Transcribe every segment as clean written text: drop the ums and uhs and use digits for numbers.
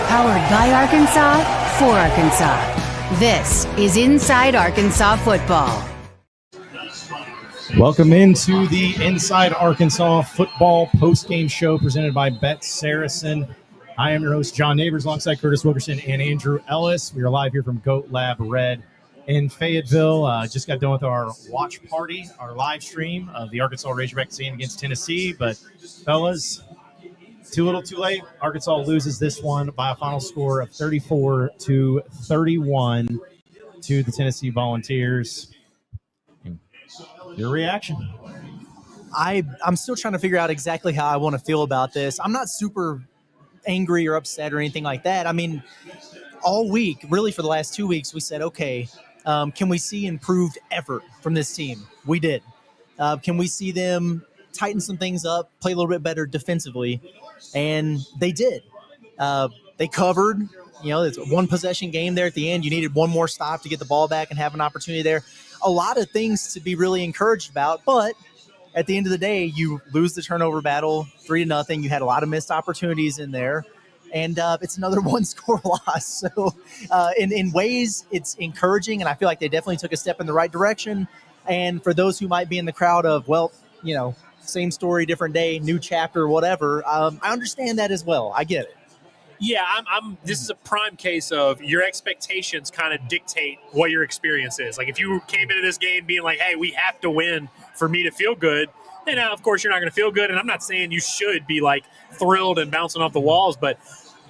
Powered by Arkansas, for Arkansas. This is Inside Arkansas Football. Welcome into the Inside Arkansas Football postgame show presented by Saracen. I am your host, John Neighbors, alongside Curtis Wilkerson and Andrew Ellis. We are live here from Goat Lab Red in Fayetteville. Just got done with our watch party, our live stream of the Arkansas Razorback game against Tennessee. But, fellas, too little, too late. Arkansas loses this one by a final score of 34-31 to the Tennessee Volunteers. Your reaction? I'm still trying to figure out exactly how I want to feel about this. I'm not super angry or upset or anything like that. I mean, all week, really for the last 2 weeks, we said, okay, can we see improved effort from this team? We did. Can we see them tighten some things up, play a little bit better defensively? And they did. They covered. You know, it's a one possession game there at the end. You needed one more stop to get the ball back and have an opportunity there. A lot of things to be really encouraged about, but at the end of the day, you lose the turnover battle 3-0. You had a lot of missed opportunities in there, and it's another one-score loss. So in ways, it's encouraging, and I feel like they definitely took a step in the right direction. And for those who might be in the crowd of, well, you know, same story, different day, new chapter, whatever, I understand that as well. I get it. Yeah, this is a prime case of your expectations kind of dictate what your experience is. Like if you came into this game being like, hey, we have to win for me to feel good, then of course you're not going to feel good. And I'm not saying you should be like thrilled and bouncing off the walls, but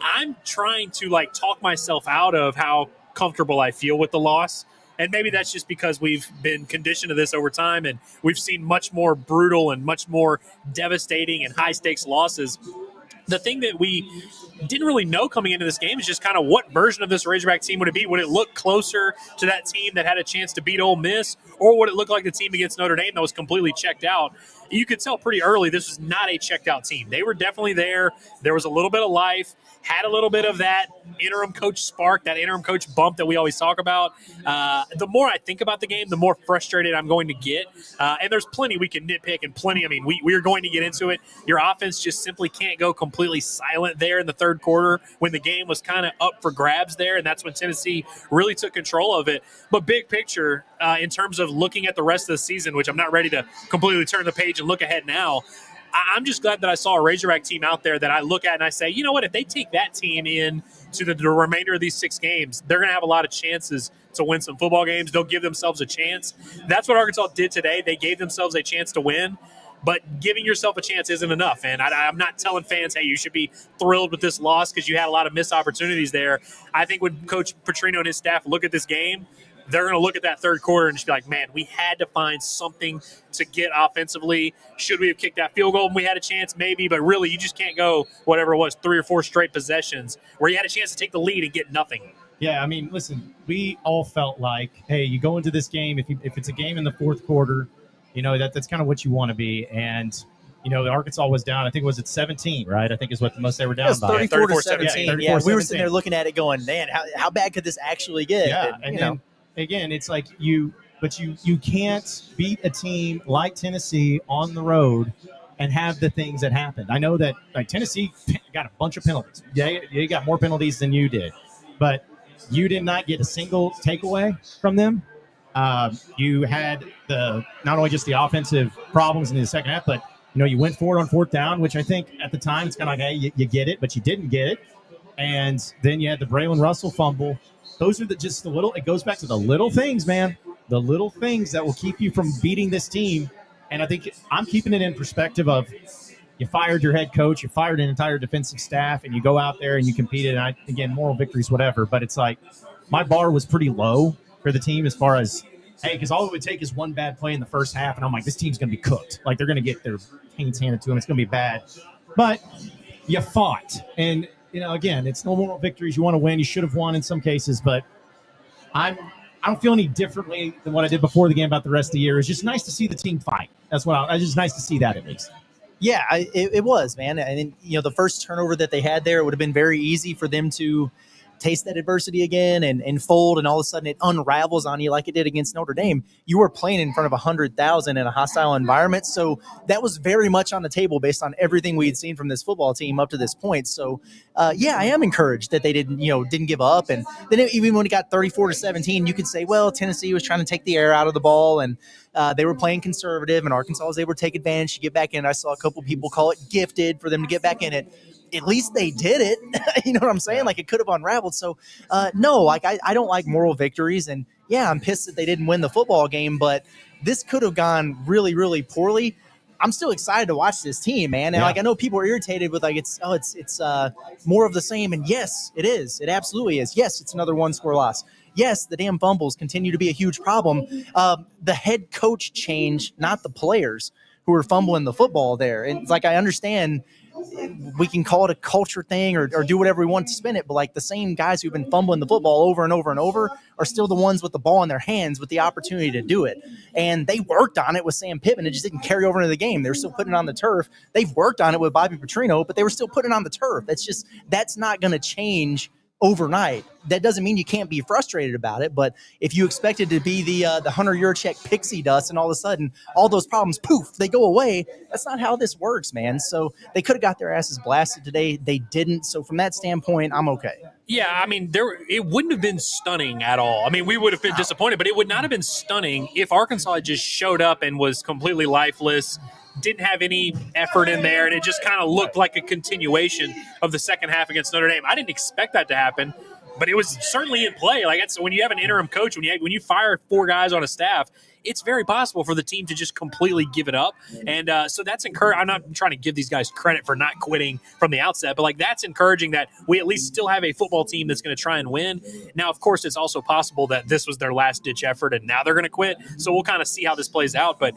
I'm trying to like talk myself out of how comfortable I feel with the loss. And maybe that's just because we've been conditioned to this over time and we've seen much more brutal and much more devastating and high stakes losses. The thing that we didn't really know coming into this game is just kind of what version of this Razorback team would it be? Would it look closer to that team that had a chance to beat Ole Miss, or would it look like the team against Notre Dame that was completely checked out? You could tell pretty early this was not a checked out team. They were definitely there. There was a little bit of life, had a little bit of that interim coach spark, that interim coach bump that we always talk about. The more I think about the game, the more frustrated I'm going to get. And there's plenty we can nitpick and plenty. I mean, we're going to get into it. Your offense just simply can't go completely silent there in the third quarter when the game was kind of up for grabs there. And that's when Tennessee really took control of it. But big picture, in terms of looking at the rest of the season, which I'm not ready to completely turn the page and look ahead now, I'm just glad that I saw a Razorback team out there that I look at and I say, you know what, if they take that team in to the remainder of these 6 games, they're going to have a lot of chances to win some football games. They'll give themselves a chance. That's what Arkansas did today. They gave themselves a chance to win, but giving yourself a chance isn't enough. And I'm not telling fans, hey, you should be thrilled with this loss because you had a lot of missed opportunities there. I think when Coach Petrino and his staff look at this game, they're going to look at that third quarter and just be like, man, we had to find something to get offensively. Should we have kicked that field goal when we had a chance? Maybe, but really you just can't go whatever it was, 3 or 4 straight possessions where you had a chance to take the lead and get nothing. Yeah, I mean, listen, we all felt like, hey, you go into this game, if it's a game in the fourth quarter, you know, that's kind of what you want to be. And, you know, Arkansas was down, I think it was at 17, right? I think is what the most they were down by. 34-17. Yeah, we were sitting there looking at it going, man, how bad could this actually get? Yeah, and then, again, it's like you can't beat a team like Tennessee on the road and have the things that happened. I know that like Tennessee got a bunch of penalties. Yeah, you got more penalties than you did, but you did not get a single takeaway from them. You had not only just the offensive problems in the second half, but you know you went for it on fourth down, which I think at the time it's kind of like, hey, you get it, but you didn't get it. And then you had the Braylon Russell fumble. Those are just the little – it goes back to the little things, man, the little things that will keep you from beating this team. And I think I'm keeping it in perspective of you fired your head coach, you fired an entire defensive staff, and you go out there and you competed. And again, moral victories, whatever. But it's like my bar was pretty low for the team as far as, hey, because all it would take is one bad play in the first half, and I'm like, this team's going to be cooked. Like they're going to get their hands handed to them. It's going to be bad. But you fought. And – you know, again, it's no moral victories. You want to win. You should have won in some cases, but I don't feel any differently than what I did before the game about the rest of the year. It's just nice to see the team fight. That's what it's just nice to see that at least. Yeah, it was, man. And you know, the first turnover that they had there, it would have been very easy for them to taste that adversity again and fold, and all of a sudden it unravels on you like it did against Notre Dame. You were playing in front of 100,000 in a hostile environment, so that was very much on the table based on everything we had seen from this football team up to this point. So, yeah, I am encouraged that they didn't give up. And then even when it got 34-17, you could say, well, Tennessee was trying to take the air out of the ball, and they were playing conservative, and Arkansas was able to take advantage to get back in. I saw a couple people call it gifted for them to get back in it. At least they did it. You know what I'm saying? Like, it could have unraveled. So, no, like I don't like moral victories. And, yeah, I'm pissed that they didn't win the football game, but this could have gone really, really poorly. I'm still excited to watch this team, man. And, like, I know people are irritated with, like, it's more of the same. And, yes, it is. It absolutely is. Yes, it's another one-score loss. Yes, the damn fumbles continue to be a huge problem. The head coach change, not the players who are fumbling the football there. And it's like, I understand we can call it a culture thing or do whatever we want to spin it, but like the same guys who've been fumbling the football over and over and over are still the ones with the ball in their hands with the opportunity to do it. And they worked on it with Sam Pittman. It just didn't carry over into the game. They were still putting it on the turf. They've worked on it with Bobby Petrino, but they were still putting it on the turf. That's not going to change overnight. That doesn't mean you can't be frustrated about it, but if you expect it to be the Hunter Yurachek pixie dust and all of a sudden all those problems, poof, they go away, that's not how this works, man. So they could have got their asses blasted today. They didn't. So from that standpoint, I'm okay. Yeah, I mean, it wouldn't have been stunning at all. I mean, we would have been disappointed, but it would not have been stunning if Arkansas had just showed up and was completely lifeless, didn't have any effort in there, and it just kind of looked like a continuation of the second half against Notre Dame. I didn't expect that to happen, but it was certainly in play. Like, it's when you have an interim coach, when you fire 4 guys on a staff, it's very possible for the team to just completely give it up. And so that's encouraging. I'm not trying to give these guys credit for not quitting from the outset, but like that's encouraging that we at least still have a football team that's going to try and win. Now, of course, it's also possible that this was their last ditch effort and now they're going to quit. So we'll kind of see how this plays out. But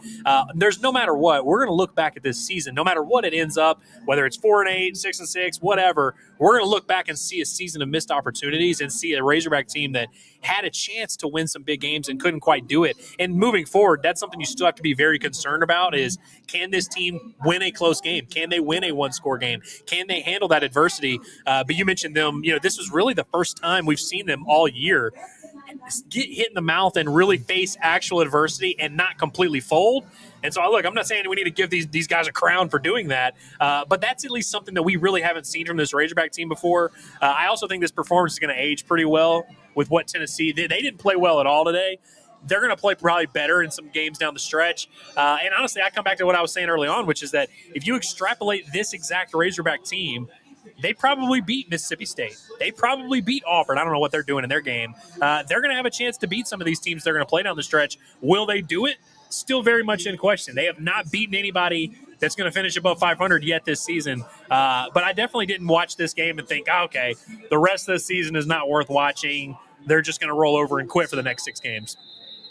there's no matter what, we're going to look back at this season, no matter what it ends up, whether it's 4-8, 6-6, whatever, we're going to look back and see a season of missed opportunities and see a Razorback team that had a chance to win some big games and couldn't quite do it. And moving forward, that's something you still have to be very concerned about is, can this team win a close game? Can they win a one-score game? Can they handle that adversity? But you mentioned them, this was really the first time we've seen them all year get hit in the mouth and really face actual adversity and not completely fold. And so, look, I'm not saying we need to give these guys a crown for doing that, but that's at least something that we really haven't seen from this Razorback team before. I also think this performance is going to age pretty well with what Tennessee did. They didn't play well at all today. They're going to play probably better in some games down the stretch. And honestly, I come back to what I was saying early on, which is that if you extrapolate this exact Razorback team, they probably beat Mississippi State. They probably beat Auburn. I don't know what they're doing in their game. They're going to have a chance to beat some of these teams they're going to play down the stretch. Will they do it? Still very much in question. They have not beaten anybody that's going to finish above 500 yet this season. But I definitely didn't watch this game and think, okay, the rest of the season is not worth watching. They're just going to roll over and quit for the next 6 games.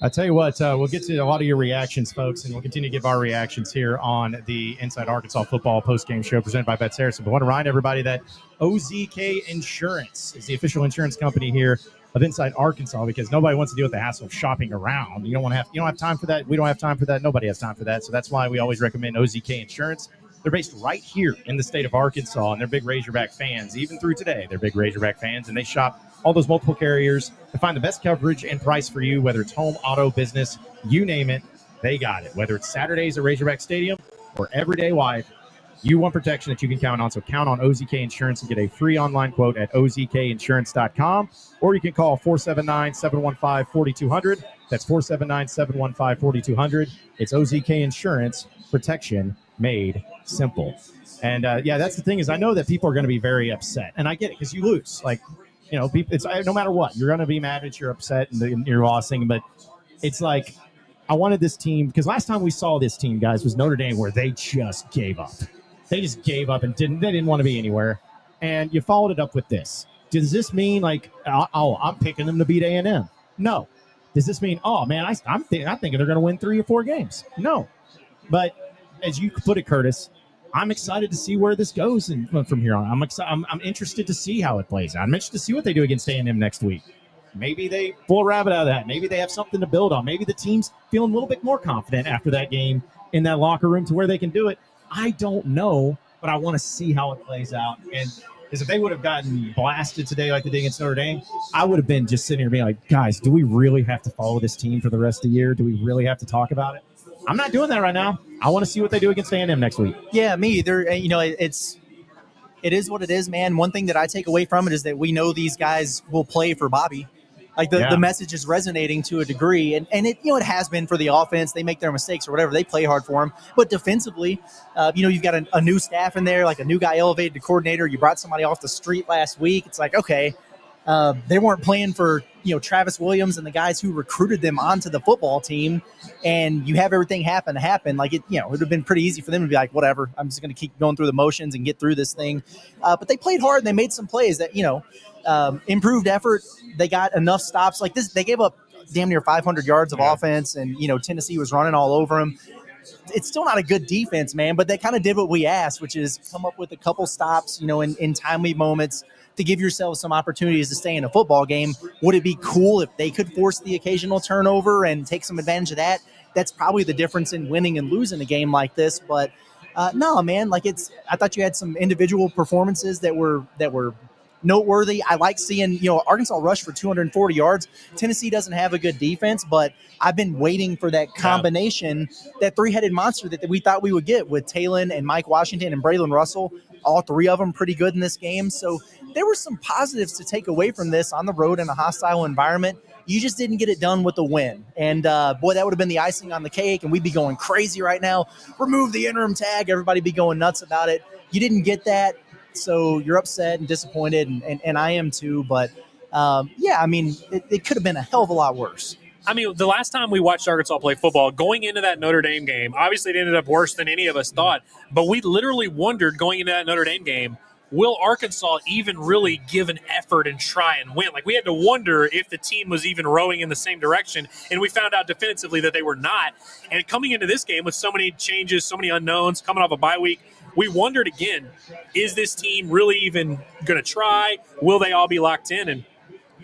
I tell you what, we'll get to a lot of your reactions, folks, and we'll continue to give our reactions here on the Inside Arkansas Football postgame show presented by Bet Saracen. But I want to remind everybody that OZK Insurance is the official insurance company here of Inside Arkansas, because nobody wants to deal with the hassle of shopping around. You don't have time for that. We don't have time for that. Nobody has time for that. So that's why we always recommend OZK Insurance. They're based right here in the state of Arkansas, and they're big Razorback fans. Even through today, they're big Razorback fans, and they shop all those multiple carriers to find the best coverage and price for you, whether it's home, auto, business, you name it, they got it. Whether it's Saturdays at Razorback Stadium or everyday life, you want protection that you can count on. So count on OZK Insurance and get a free online quote at ozkinsurance.com, or you can call 479-715-4200. That's 479-715-4200. It's OZK Insurance, protection made simple. And yeah, that's the thing, is I know that people are going to be very upset, and I get it because you lose. Like, it's no matter what, you're going to be mad that you're upset and you're losing. But it's like, I wanted this team, because last time we saw this team, guys, was Notre Dame, where they just gave up. They just gave up and didn't want to be anywhere. And you followed it up with this. Does this mean like, I'm picking them to beat A&M? No. Does this mean, oh man, I'm thinking they're going to win 3 or 4 games? No. But as you put it, Curtis, I'm excited to see where this goes and from here on. I'm interested to see how it plays out. I'm interested to see what they do against A&M next week. Maybe they pull a rabbit out of that. Maybe they have something to build on. Maybe the team's feeling a little bit more confident after that game in that locker room to where they can do it. I don't know, but I want to see how it plays out. And is if they would have gotten blasted today like they did against Notre Dame, I would have been just sitting here being like, guys, do we really have to follow this team for the rest of the year? Do we really have to talk about it? I'm not doing that right now. I want to see what they do against A&M next week. Yeah, me either. You know, it is what it is, man. One thing that I take away from it is that we know these guys will play for Bobby. Like the message is resonating to a degree, and it it has been for the offense. They make their mistakes or whatever. They play hard for him, but defensively, you've got a new staff in there, like a new guy elevated to coordinator. You brought somebody off the street last week. It's like, okay, they weren't playing for Travis Williams and the guys who recruited them onto the football team, and you have everything happen. Like it would have been pretty easy for them to be like, whatever, I'm just going to keep going through the motions and get through this thing. But they played hard and they made some plays that improved effort. They got enough stops like this. They gave up damn near 500 yards of offense, and Tennessee was running all over them. It's still not a good defense, man, but they kind of did what we asked, which is come up with a couple stops, in timely moments to give yourselves some opportunities to stay in a football game. Would it be cool if they could force the occasional turnover and take some advantage of that? That's probably the difference in winning and losing a game like this. But no, man, I thought you had some individual performances that were noteworthy. I like seeing, Arkansas rush for 240 yards. Tennessee doesn't have a good defense, but I've been waiting for that combination, that three-headed monster that we thought we would get with Talon and Mike Washington and Braylon Russell. All three of them pretty good in this game. So there were some positives to take away from this on the road in a hostile environment. You just didn't get it done with the win. And, boy, that would have been the icing on the cake, and we'd be going crazy right now. Remove the interim tag. Everybody be going nuts about it. You didn't get that. So you're upset and disappointed, and I am too. But, it could have been a hell of a lot worse. I mean, the last time we watched Arkansas play football, going into that Notre Dame game, obviously it ended up worse than any of us thought. But we literally wondered going into that Notre Dame game, will Arkansas even really give an effort and try and win? Like, we had to wonder if the team was even rowing in the same direction, and we found out definitively that they were not. And coming into this game with so many changes, so many unknowns, coming off a bye week, we wondered again, is this team really even going to try? Will they all be locked in? And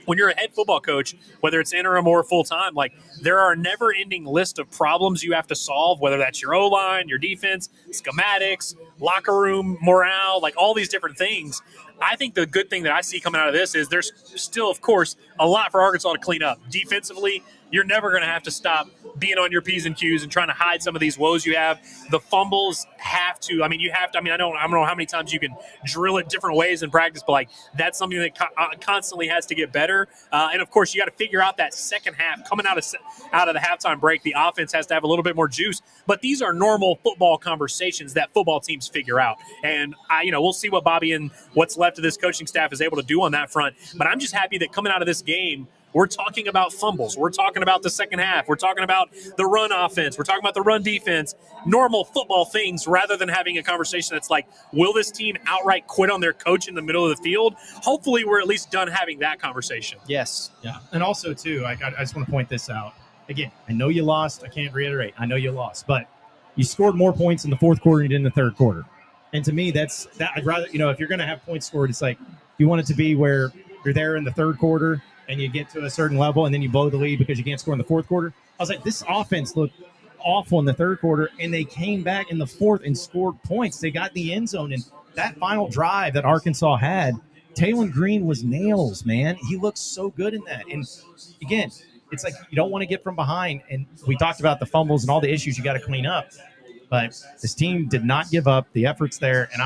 when you're a head football coach, whether it's interim or full-time, there are a never-ending list of problems you have to solve, whether that's your O-line, your defense, schematics, locker room morale, all these different things. I think the good thing that I see coming out of this is there's still, of course, a lot for Arkansas to clean up. Defensively, you're never going to have to stop being on your P's and Q's and trying to hide some of these woes you have. The fumbles have to, I don't know how many times you can drill it different ways in practice, but that's something that constantly has to get better. And of course, you got to figure out that second half coming out of the halftime break. The offense has to have a little bit more juice, but these are normal football conversations that football teams figure out. And we'll see what Bobby and what's left of this coaching staff is able to do on that front. But I'm just happy that coming out of this game, we're talking about fumbles. We're talking about the second half. We're talking about the run offense. We're talking about the run defense, normal football things, rather than having a conversation that's like, will this team outright quit on their coach in the middle of the field? Hopefully we're at least done having that conversation. Yes. Yeah. And also, too, I just want to point this out. Again, I know you lost. I can't reiterate. I know you lost. But you scored more points in the fourth quarter than you did in the third quarter. And to me, that's that. I'd rather, if you're going to have points scored, it's like you want it to be where you're there in the third quarter and you get to a certain level and then you blow the lead because you can't score in the fourth quarter. I was like, this offense looked awful in the third quarter, and they came back in the fourth and scored points. They got the end zone, and that final drive that Arkansas had, Talon Green was nails, man. He looked so good in that. And again, it's like you don't want to get from behind. And we talked about the fumbles and all the issues you got to clean up. But this team did not give up. The effort's there, and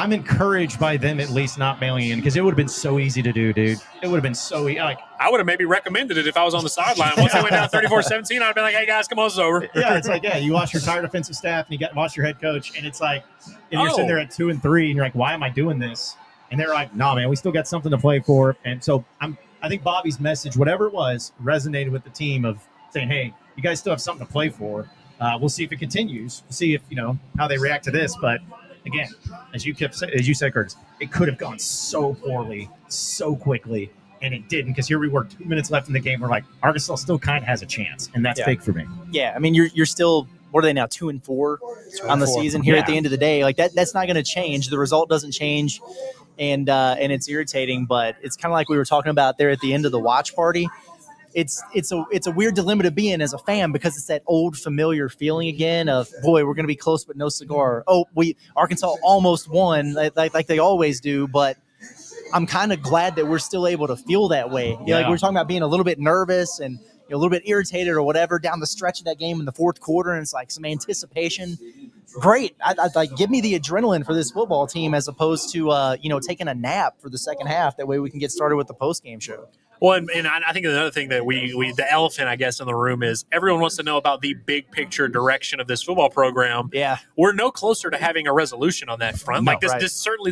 I'm encouraged by them at least not bailing in, because it would have been so easy to do, dude. It would have been so easy. I would have maybe recommended it if I was on the sideline. Once they went down 34-17, I'd have been like, hey, guys, come on, it's over. Yeah, it's like, you watch your entire defensive staff and you watch your head coach, and it's like, and you're sitting there at 2-3, and you're like, why am I doing this? And they're like, nah, man, we still got something to play for. And so I think Bobby's message, whatever it was, resonated with the team of saying, hey, you guys still have something to play for. We'll see if it continues. We'll see if, how they react to this. But again, as you said, Curtis, it could have gone so poorly, so quickly, and it didn't, because here we were 2 minutes left in the game. We're like, Arkansas still kind of has a chance, and that's big for me. Yeah, I mean, you're still, what are they now, 2-4 on the season here at the end of the day? Like that's not going to change. The result doesn't change, and it's irritating, but it's kind of like we were talking about there at the end of the watch party. it's a weird dilemma to be in as a fan, because it's that old familiar feeling again of, boy, we're going to be close but no cigar. Oh, Arkansas almost won like they always do, but I'm kind of glad that we're still able to feel that way. Like we were talking about being a little bit nervous and a little bit irritated or whatever down the stretch of that game in the fourth quarter, and it's like some anticipation. Great. I'd like, give me the adrenaline for this football team as opposed to taking a nap for the second half. That way we can get started with the post-game show. Well, and I think another thing that we the elephant, I guess, in the room is everyone wants to know about the big picture direction of this football program. Yeah, we're no closer to having a resolution on that front. No, like this, right.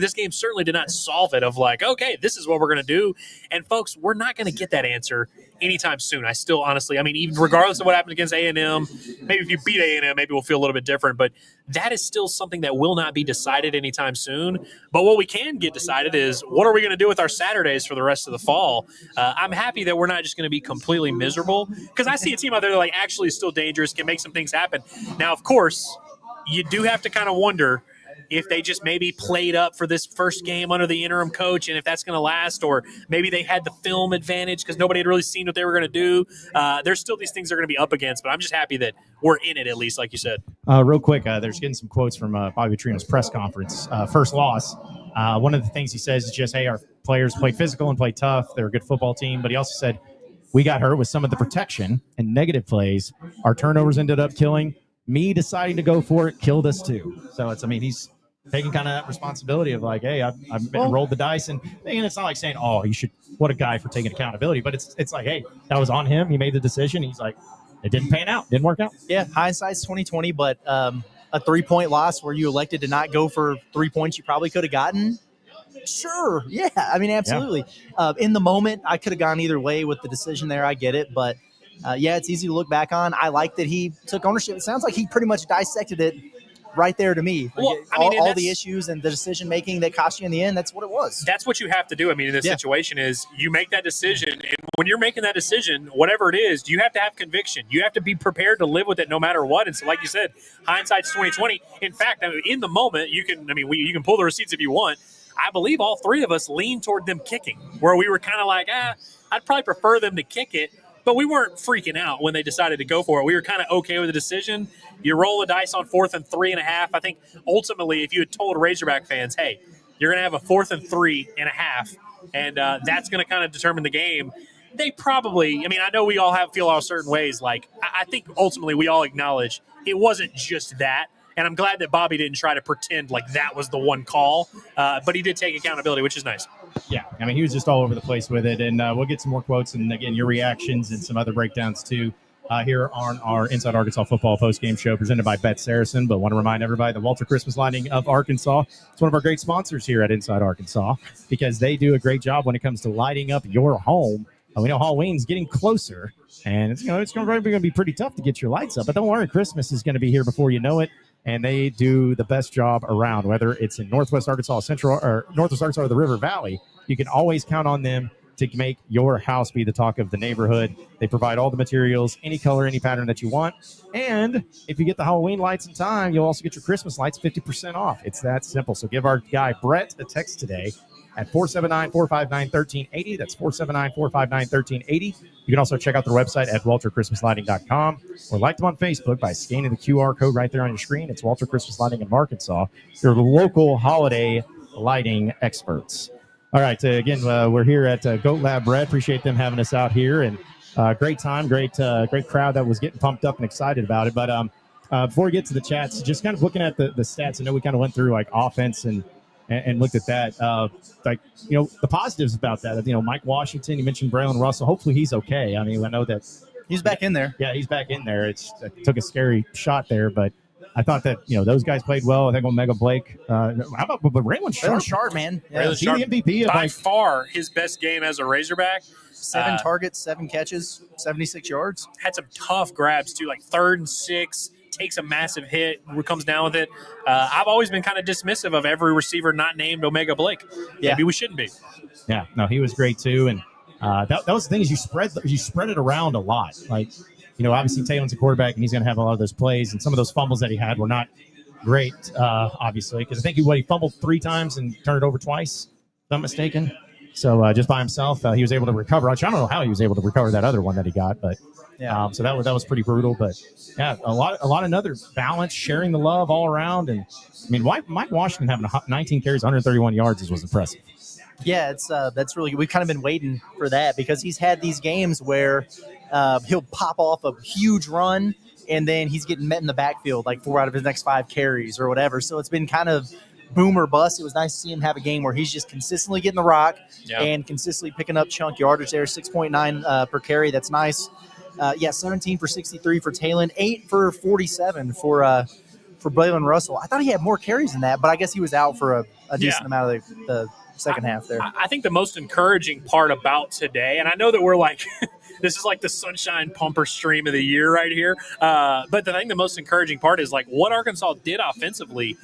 this game certainly did not solve it. Of like, okay, this is what we're going to do, and folks, we're not going to get that answer anytime soon. I still, honestly, I mean, even regardless of what happened against A&M, maybe if you beat A&M, maybe we'll feel a little bit different. But that is still something that will not be decided anytime soon. But what we can get decided is, what are we going to do with our Saturdays for the rest of the fall? I'm happy that we're not just going to be completely miserable, because I see a team out there that like actually is still dangerous, can make some things happen. Now, of course, you do have to kind of wonder if they just maybe played up for this first game under the interim coach and if that's going to last, or maybe they had the film advantage because nobody had really seen what they were going to do. There's still these things they're going to be up against, but I'm just happy that we're in it, at least, like you said. Real quick, there's getting some quotes from Bobby Petrino's press conference. First loss. One of the things he says is just, hey, our players play physical and play tough. They're a good football team. But he also said, we got hurt with some of the protection and negative plays. Our turnovers ended up killing. Me deciding to go for it killed us too. So he's taking kind of that responsibility of like, hey, I've rolled the dice, and it's not like saying, oh, you should, what a guy for taking accountability, but it's like, hey, that was on him. He made the decision. He's like, it didn't pan out, didn't work out. Yeah, hindsight's 20/20, but a 3-point loss where you elected to not go for 3 points you probably could have gotten. Sure, yeah, absolutely. Yeah. In the moment, I could have gone either way with the decision there. I get it, but it's easy to look back on. I like that he took ownership. It sounds like he pretty much dissected it right there to me. Well, all the issues and the decision making that cost you in the end, that's what it was. That's what you have to do. In this situation is you make that decision, and when you're making that decision, whatever it is, you have to have conviction. You have to be prepared to live with it no matter what. And so, like you said, hindsight's 20/20. In fact, in the moment, you can you can pull the receipts if you want. I believe all three of us leaned toward them kicking, where we were kind of like, I'd probably prefer them to kick it. But we weren't freaking out when they decided to go for it. We were kind of okay with the decision. You roll the dice on 4th and 3.5. I think ultimately, if you had told Razorback fans, hey, you're going to have a 4th and 3.5, and that's going to kind of determine the game, they probably, I know we all feel all certain ways. Like, I think ultimately we all acknowledge it wasn't just that. And I'm glad that Bobby didn't try to pretend like that was the one call, but he did take accountability, which is nice. Yeah, he was just all over the place with it, and we'll get some more quotes and, again, your reactions and some other breakdowns, too, here on our Inside Arkansas Football postgame show presented by Bet Saracen. But want to remind everybody, the Walter Christmas Lighting of Arkansas, it's one of our great sponsors here at Inside Arkansas, because they do a great job when it comes to lighting up your home. We know Halloween's getting closer, and it's going to be pretty tough to get your lights up. But don't worry, Christmas is going to be here before you know it. And they do the best job around, whether it's in Northwest Arkansas Central or Northwest Arkansas or the River Valley. You can always count on them to make your house be the talk of the neighborhood. They provide all the materials, any color, any pattern that you want. And if you get the Halloween lights in time, you'll also get your Christmas lights 50% off. It's that simple. So give our guy Brett a text today at 479-459-1380. That's 479-459-1380. You can also check out their website at walterchristmaslighting.com or like them on Facebook by scanning the QR code right there on your screen. It's Walter Christmas Lighting in Arkansas. They're the local holiday lighting experts. All right, again, we're here at Goat Lab Bread. Appreciate them having us out here, and great time, great crowd that was getting pumped up and excited about it. But before we get to the chats, just kind of looking at the stats, I know we kind of went through like offense and looked at that. The positives about that, Mike Washington, you mentioned Braylon Russell. Hopefully he's okay. I know that he's back in there. Yeah, he's back in there. It took a scary shot there, but I thought that, those guys played well. I think Omega Blake. How about Braylon Sharp? Braylon Sharp, man. Yeah. Is he the MVP? By far his best game as a Razorback. 7 targets, 7 catches, 76 yards. Had some tough grabs, too, like 3rd and 6. Takes a massive hit, comes down with it. I've always been kind of dismissive of every receiver not named Omega Blake. Yeah. Maybe we shouldn't be. Yeah, no, he was great too, and that was the thing is you spread it around a lot. Like, obviously Taylor's a quarterback, and he's going to have a lot of those plays, and some of those fumbles that he had were not great, obviously, because I think he fumbled 3 times and turned it over twice. If I'm mistaken. So just by himself, he was able to recover. I don't know how he was able to recover that other one that he got, but so that was pretty brutal. But yeah, a lot of another balance, sharing the love all around. And I mean, Mike Washington having 19 carries, 131 yards was impressive. Yeah, it's that's really, we've kind of been waiting for that because he's had these games where he'll pop off a huge run and then he's getting met in the backfield like 4 out of his next 5 carries or whatever. So it's been kind of boom or bust. It was nice to see him have a game where he's just consistently getting the rock and consistently picking up chunk yardage there. 6.9 per carry. That's nice. 17 for 63 for Talon, 8 for 47 for Braylon Russell. I thought he had more carries than that, but I guess he was out for a decent amount of the second half there. I think the most encouraging part about today, and I know that we're like this is like the sunshine pumper stream of the year right here, but the most encouraging part is like what Arkansas did offensively.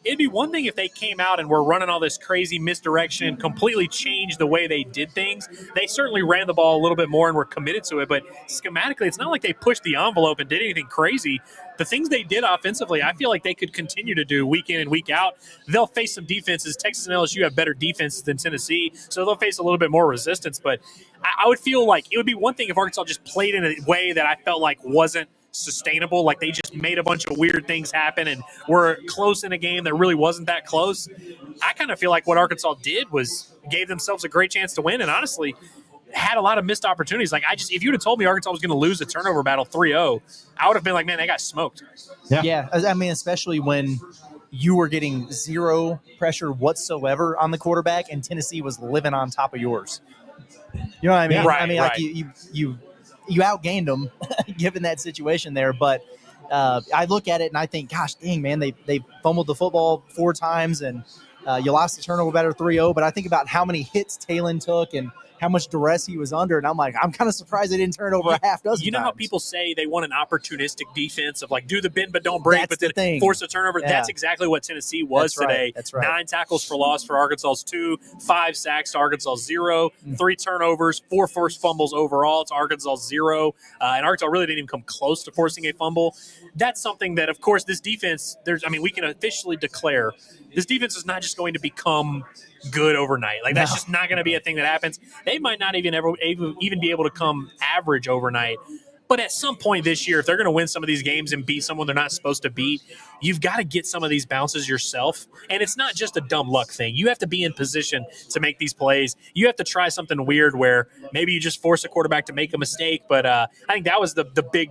It'd be one thing if they came out and were running all this crazy misdirection, completely changed the way they did things. They certainly ran the ball a little bit more and were committed to it, but schematically, it's not like they pushed the envelope and did anything crazy. The things they did offensively, I feel like they could continue to do week in and week out. They'll face some defenses. Texas and LSU have better defenses than Tennessee, so they'll face a little bit more resistance. But I would feel like it would be one thing if Arkansas just played in a way that I felt like wasn't sustainable, like they just made a bunch of weird things happen and were close in a game that really wasn't that close. I kind of feel like what Arkansas did was gave themselves a great chance to win and honestly had a lot of missed opportunities. Like if you'd have told me Arkansas was going to lose a turnover battle 3-0, I would have been like, man, they got smoked. Yeah. I mean, especially when you were getting zero pressure whatsoever on the quarterback and Tennessee was living on top of yours. You know what I mean? Yeah, right, I mean, right. Like you outgained them given that situation there. But I look at it and I think, gosh, dang, man, they fumbled the football 4 times and you lost the turnover battle 3-0. But I think about how many hits Talon took and how much duress he was under. And I'm like, I'm kind of surprised they didn't turn over a half dozen You know times. how people say they want an opportunistic defense of like do the bend but don't break, That's but the then thing. force a turnover? Yeah. That's exactly what Tennessee was That's right. today. That's right. 9 tackles for loss for Arkansas's 2, 5 sacks to Arkansas 0, 3 turnovers, 4 forced fumbles overall to Arkansas 0. And Arkansas really didn't even come close to forcing a fumble. That's something that, of course, this defense, we can officially declare this defense is not just going to become good overnight. Like that's just not going to be a thing that happens. They might not even be able to come average overnight. But at some point this year, if they're going to win some of these games and beat someone they're not supposed to beat, you've got to get some of these bounces yourself. And it's not just a dumb luck thing. You have to be in position to make these plays. You have to try something weird where maybe you just force a quarterback to make a mistake. But I think that was the big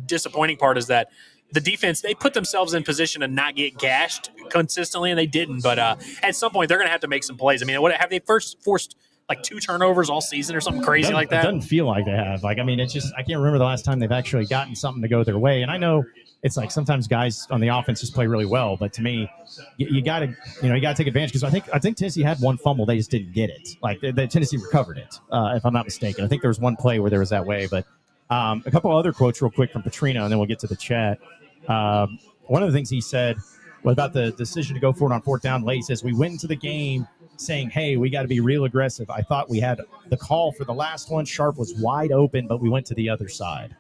disappointing part is that the defense, they put themselves in position to not get gashed consistently, and they didn't. But at some point, they're going to have to make some plays. I mean, have they first forced like 2 turnovers all season or something crazy like that? It doesn't feel like they have. Like, I mean, it's just I can't remember the last time they've actually gotten something to go their way. And I know it's like sometimes guys on the offense just play really well, but to me, you got to take advantage because I think Tennessee had 1 fumble, they just didn't get it. Like the Tennessee recovered it, if I'm not mistaken. I think there was 1 play where there was that way. But a couple other quotes real quick from Petrino, and then we'll get to the chat. One of the things he said was about the decision to go for it on 4th down late. He says, we went into the game saying, hey, we got to be real aggressive. I thought we had the call for the last one. Sharp was wide open, but we went to the other side.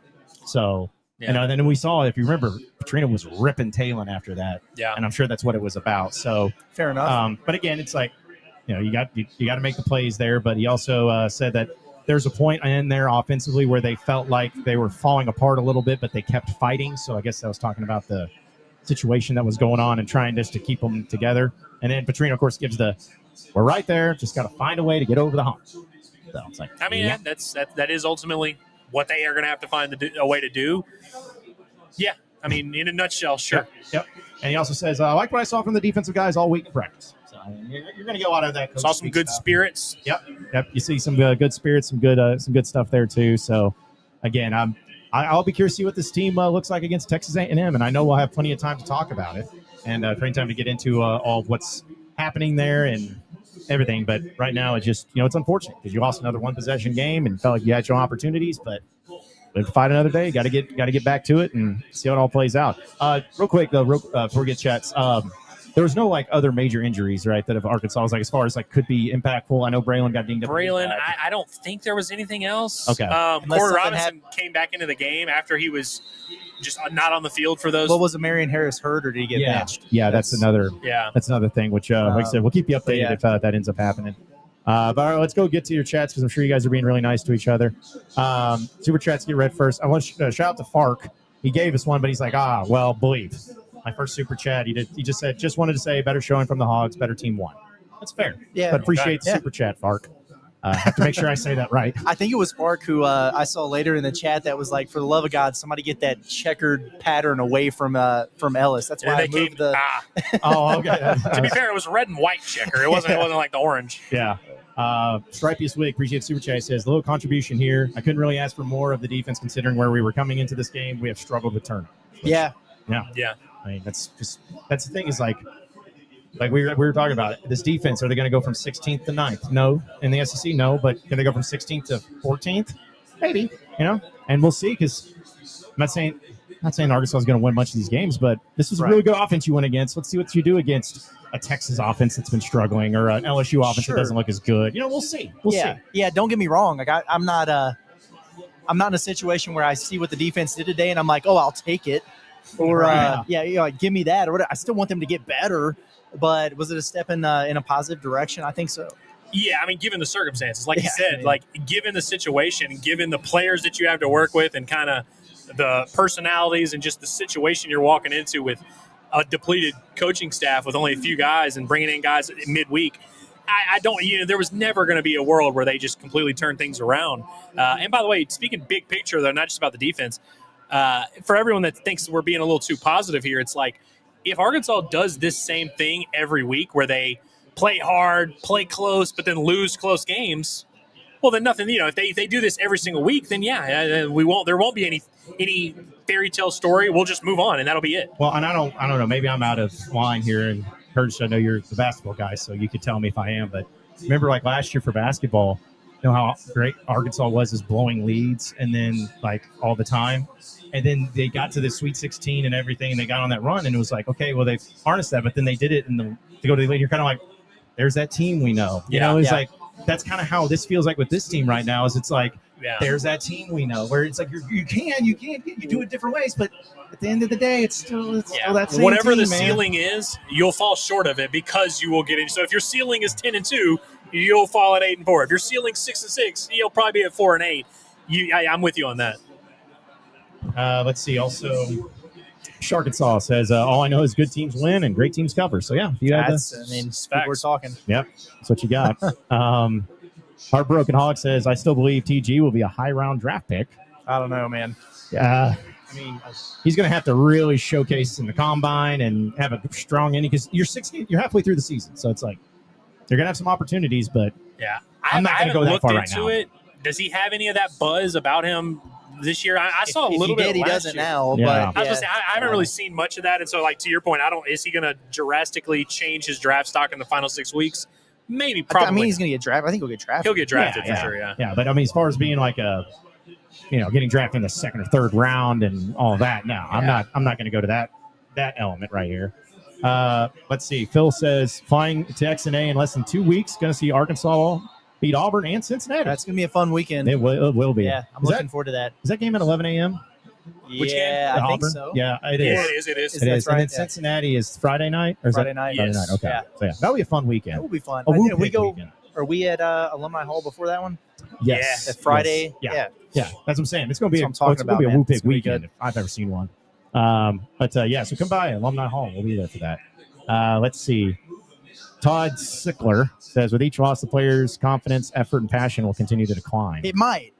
So, and then we saw, if you remember, Petrino was ripping Talon after that. Yeah. And I'm sure that's what it was about. So Fair enough. But again, it's like, you got to make the plays there. But he also said that there's a point in there offensively where they felt like they were falling apart a little bit, but they kept fighting. So I guess I was talking about the situation that was going on and trying just to keep them together. And then Petrino, of course, gives we're right there. Just got to find a way to get over the hump. So it's like, that is ultimately what they are going to have to find a way to do. Yeah. I mean, in a nutshell, sure. Yep. And he also says, I like what I saw from the defensive guys all week in practice. So you're going to get a lot of that. Saw some good spirits. Yep. You see some good spirits, some good stuff there too. So again, I'll be curious to see what this team looks like against Texas A&M, and I know we'll have plenty of time to talk about it and plenty of time to get into all of what's happening there and everything. But right now, it's just it's unfortunate because you lost another 1-possession game and felt like you had your opportunities, but we'll fight another day. Got to get back to it and see how it all plays out. Real quick though, before we get chats. There was no other major injuries, right? That of Arkansas was as far as could be impactful. I know Braylon got dinged up. I don't think there was anything else. Okay. Corey Robinson came back into the game after he was just not on the field for those. Well, was Marion Harris hurt or did he get benched? Yeah, that's another thing. Which, like I said, we'll keep you updated if that ends up happening. But all right, let's go get to your chats because I'm sure you guys are being really nice to each other. Super chats get read first. I want to shout out to Fark. He gave us one, but he's like, believe. My first super chat, he just said, just wanted to say better showing from the Hogs, better team won. That's fair. Yeah. But appreciate the super chat, Fark. Have to make sure I say that right. I think it was Fark who I saw later in the chat that was like, for the love of God, somebody get that checkered pattern away from Ellis. That's why I moved the. Oh, okay. To be fair, it was red and white checker. It wasn't like the orange. Yeah. Stripiest Wig, appreciate Super Chat, says, little contribution here. I couldn't really ask for more of the defense considering where we were coming into this game. We have struggled with turnovers. Yeah. I mean, that's the thing is like we were talking about it. This defense, are they going to go from 16th to 9th? No. In the SEC, no. But can they go from 16th to 14th? Maybe. And we'll see because I'm not saying Arkansas is going to win much of these games, but this is a really good offense you went against. Let's see what you do against a Texas offense that's been struggling or an LSU offense that doesn't look as good. We'll see. We'll see. Yeah, don't get me wrong. Like I'm not in a situation where I see what the defense did today and I'm like, oh, I'll take it. Or like, give me that or whatever. I still want them to get better, but was it a step in a positive direction? I think so. Yeah, I mean, given the circumstances, like you said, like given the situation, given the players that you have to work with, and kind of the personalities and just the situation you're walking into with a depleted coaching staff with only a few guys and bringing in guys midweek. I don't, there was never going to be a world where they just completely turn things around. And by the way, speaking big picture, though, not just about the defense, for everyone that thinks we're being a little too positive here, it's like if Arkansas does this same thing every week where they play hard, play close, but then lose close games, well, then nothing, if they do this every single week, then there won't be any fairy tale story. We'll just move on and that'll be it. Well, and I don't know, maybe I'm out of line here, and Curtis, I know you're the basketball guy, so you could tell me if I am, but remember like last year for basketball, how great Arkansas was as blowing leads and then like all the time. And then they got to the Sweet 16 and everything, and they got on that run, and it was like, okay, well, they've harnessed that, but then they did it to go to the lead. You're kind of like, there's that team we know. Like, that's kind of how this feels like with this team right now, is it's like, there's that team we know, where it's like you do it different ways, but at the end of the day, it's still that same whatever team, the ceiling is, you'll fall short of it because you will get in. So if your ceiling is 10-2, you'll fall at 8-4. If your ceiling's 6-6, you'll probably be at 4-8. I'm with you on that. Let's see. Also, Sharkansas says, all I know is good teams win and great teams cover. So, if you had we're talking. Yep, that's what you got. Heartbroken Hog says, I still believe TG will be a high-round draft pick. I don't know, man. I mean, he's going to have to really showcase in the combine and have a strong inning because you're halfway through the season. So, it's like they're going to have some opportunities, but I'm not going to go that far right now. Does he have any of that buzz about him this year? I saw a little bit. He doesn't now, but I was going to say I haven't really seen much of that, and so like to your point, is he going to drastically change his draft stock in the final 6 weeks? Maybe, probably. I mean, he's going to get drafted. I think he'll get drafted. He'll get drafted for sure. Yeah. But I mean, as far as being like getting drafted in the second or third round and all that, no, I'm not going to go to that element right here. Let's see. Phil says flying to XNA in less than 2 weeks. Going to see Arkansas beat Auburn and Cincinnati. That's going to be a fun weekend. It will be. Yeah, I'm looking forward to that. Is that game at 11 a.m.? Which game? I think so. Yeah, it is. It is. It is. Right. And then Cincinnati is Friday night? Or is Friday night. Friday night. Okay. Yeah. So, that'll be a fun weekend. That will be fun. We go. Weekend. Are we at Alumni Hall before that one? Yes. That Friday? Yes. Yeah. That's what I'm saying. It's going to be it's going to be a Woo Pig weekend if I've ever seen one. So come by Alumni Hall. We'll be there for that. Let's see. Todd Sickler says, with each loss, the players' confidence, effort, and passion will continue to decline. It might,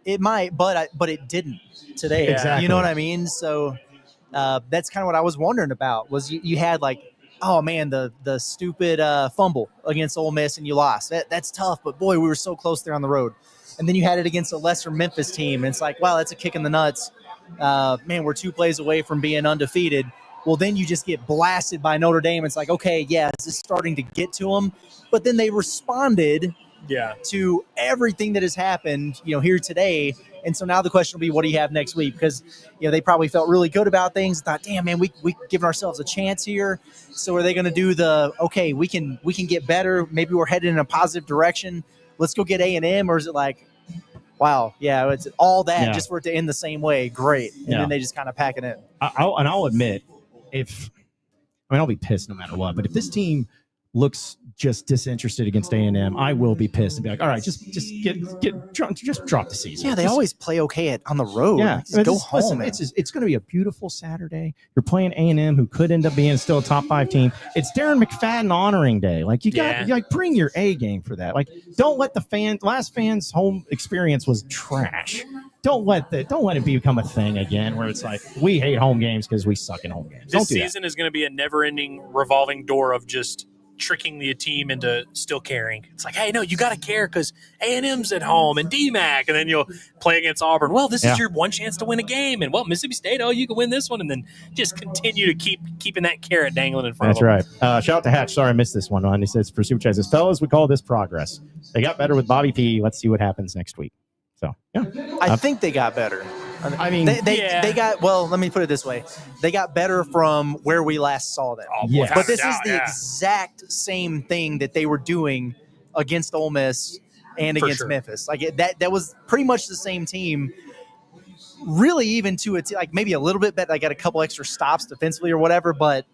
but it didn't today. Exactly. You know what I mean? So that's kind of what I was wondering about. Was you had like, oh man, the stupid fumble against Ole Miss and you lost. That's tough, but boy, we were so close there on the road. And then you had it against a lesser Memphis team, and it's like, wow, that's a kick in the nuts. Man, we're 2 plays away from being undefeated. Well, then you just get blasted by Notre Dame. It's like, okay, this is starting to get to them. But then they responded to everything that has happened, here today. And so now the question will be, what do you have next week? Because, they probably felt really good about things. Thought, damn, man, we given ourselves a chance here. So are they going to do okay, we can get better. Maybe we're headed in a positive direction. Let's go get A&M. Or is it like, wow, it's all that just for it to end the same way. Great. And then they just kind of pack it in. I'll admit, I'll be pissed no matter what. But if this team looks just disinterested against A&M, I will be pissed and be like, all right, just drop the season. Yeah, they Just- always play okay on the road. Yeah, Like, just go listen, home. it's going to be a beautiful Saturday. You're playing A&M, who could end up being still a top 5 team. It's Darren McFadden honoring day. Like, you got like bring your A game for that. Like, don't let the last fans' home experience was trash. Don't let it become a thing again where it's like we hate home games because we suck in home games. This season is going to be a never-ending revolving door of just tricking the team into still caring. It's like, hey, no, you got to care because A&M's at home and DMAC, and then you'll play against Auburn. Well, this is your one chance to win a game, and well, Mississippi State, you can win this one, and then just continue to keeping that carrot dangling in front of them. That's right. Shout out to Hatch. Sorry, I missed this one. He says for Super Chat, says, fellas, we call this progress. They got better with Bobby P. Let's see what happens next week. So, yeah. I think they got better. I mean, they got, well, let me put it this way. They got better from where we last saw them. Yes. But this is the exact same thing that they were doing against Ole Miss and against Memphis. Like that was pretty much the same team. Really, even to it, like maybe a little bit better. I got a couple extra stops defensively or whatever, but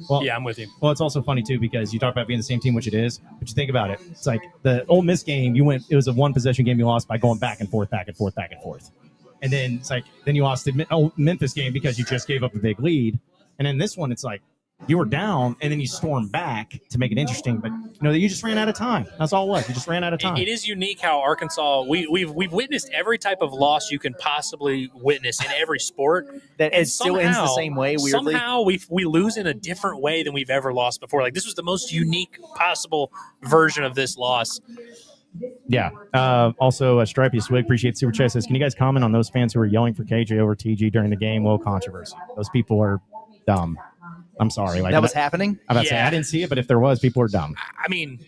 Well, yeah, I'm with you. Well, it's also funny too because you talk about being the same team, which it is. But you think about it, it's like the Ole Miss game. It was a 1-possession game. You lost by going back and forth, back and forth, back and forth. And then it's like, then you lost the Memphis game because you just gave up a big lead. And then this one, it's like you were down and then you stormed back to make it interesting. But you just ran out of time. That's all it was. You just ran out of time. It is unique how Arkansas we've witnessed every type of loss you can possibly witness in every sport. That it still ends the same way. Weirdly, somehow we lose in a different way than we've ever lost before. Like this was the most unique possible version of this loss. Yeah. Also, Stripey Swig, appreciate Super Chat, says, can you guys comment on those fans who were yelling for KJ over TG during the game? Well, controversy. Those people are dumb. I'm sorry. Like that was happening. I'm about to say I didn't see it, but if there was, people are dumb. I mean,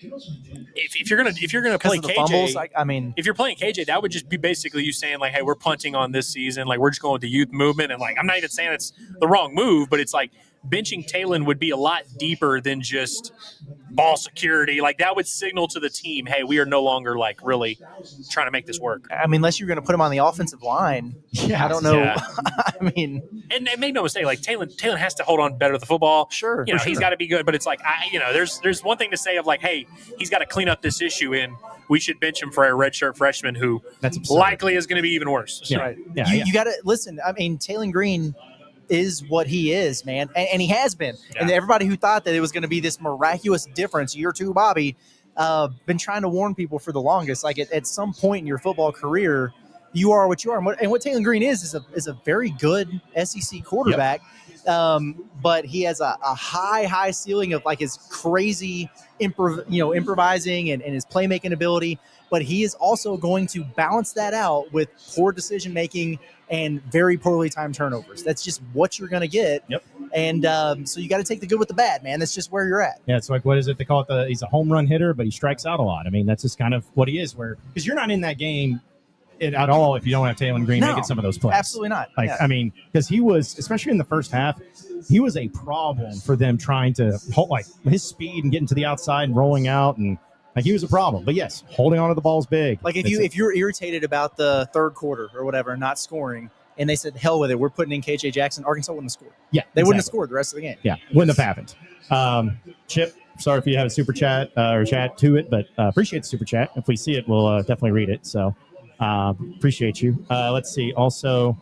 if you're gonna play KJ, fumbles, if you're playing KJ, that would just be basically you saying like, hey, we're punting on this season. Like we're just going with the youth movement, and like I'm not even saying it's the wrong move, but it's like benching Talon would be a lot deeper than just ball security. Like that would signal to the team, hey, we are no longer like really trying to make this work. I mean, unless you're going to put him on the offensive line. Yeah, I don't know. Yeah. I mean, and make no mistake, like Talon has to hold on better to the football. Sure, he's got to be good, but it's like there's one thing to say of like, hey, he's got to clean up this issue, and we should bench him for a redshirt freshman who likely is going to be even worse. So. Yeah. Right. Yeah, you got to listen. I mean, Talon Green is what he is, man, and he has been. Yeah. And everybody who thought that it was going to be this miraculous difference, year two, Bobby, been trying to warn people for the longest. Like at some point in your football career, you are what you are. And what Talon Green is a very good SEC quarterback. Yep. But he has a high ceiling of like his crazy improvising and his playmaking ability. But he is also going to balance that out with poor decision making and very poorly timed turnovers. That's just what you're going to get. Yep. And so you got to take the good with the bad, man. That's just where you're at. Yeah, it's like, what is it? They call it he's a home run hitter, but he strikes out a lot. I mean, that's just kind of what he is, because you're not in that game at all if you don't have Talon Green making some of those plays. Absolutely not. Like, yeah. I mean, because he was, especially in the first half, he was a problem for them trying to hold, like, his speed and getting to the outside and rolling out, and like he was a problem. But yes, holding on to the ball is big. Like if you're irritated about the third quarter or whatever, not scoring, and they said, hell with it, we're putting in KJ Jackson, Arkansas wouldn't have scored. Yeah, they wouldn't have scored the rest of the game. Yeah, wouldn't have happened. Chip, sorry if you have a super chat or chat to it, but appreciate the super chat. If we see it, we'll definitely read it. So appreciate you. Let's see. Also,